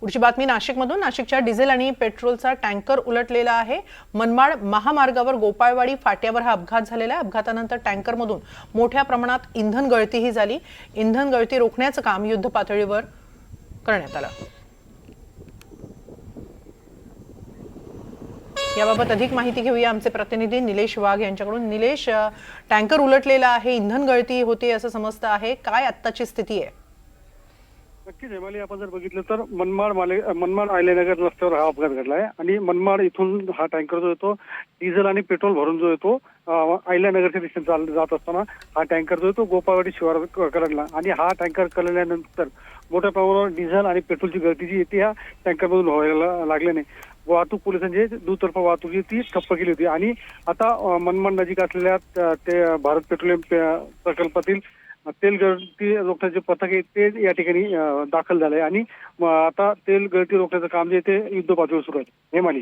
पुढची बातमी नाशिकमधून। नाशिकच्या डिझेल आणि पेट्रोलचा टँकर उलटलेला आहे। मनमाड महामार्गावर गोपाळवाडी फाट्यावर हा अपघात झालेला आहे। अपघातानंतर टँकरमधून मोठ्या प्रमाणात इंधन गळतीही झाली। इंधन गळती रोखण्याचं काम युद्ध पातळीवर करण्यात आलं। याबाबत अधिक माहिती घेऊया आमचे प्रतिनिधी निलेश वाघ यांच्याकडून। निलेश, टँकर उलटलेला आहे, इंधन गळती होते असं समजतं आहे, काय आत्ताची स्थिती आहे? नक्कीच हेमाली, आपण जर बघितलं तर मनमाड आयल्यानगर रस्त्यावर हा अपघात घडला आहे आणि मनमाड इथून हा टँकर जो येतो डिझेल आणि पेट्रोल भरून जो येतो आयल्यानगरच्या दिशेने जात असताना हा टँकर जो येतो गोपाळवाडी शिवार कलडला आणि हा टँकर कलल्यानंतर मोठ्या प्रमाणावर डिझेल आणि पेट्रोलची गळती जी येते ह्या टँकरमधून व्हायला लागल्याने वाहतूक पोलिसांची दुतर्फा वाहतूक ती ठप्प केली होती आणि आता मनमाड नजीक असलेल्या ते भारत पेट्रोलियम प्रकल्पातील तेल गळती रोखण्याचे पथक आहे ते या ठिकाणी दाखल झाले आणि आता तेल गळती रोखण्याचं काम जे ते युद्ध पातळीवर सुरू आहे हेमाली।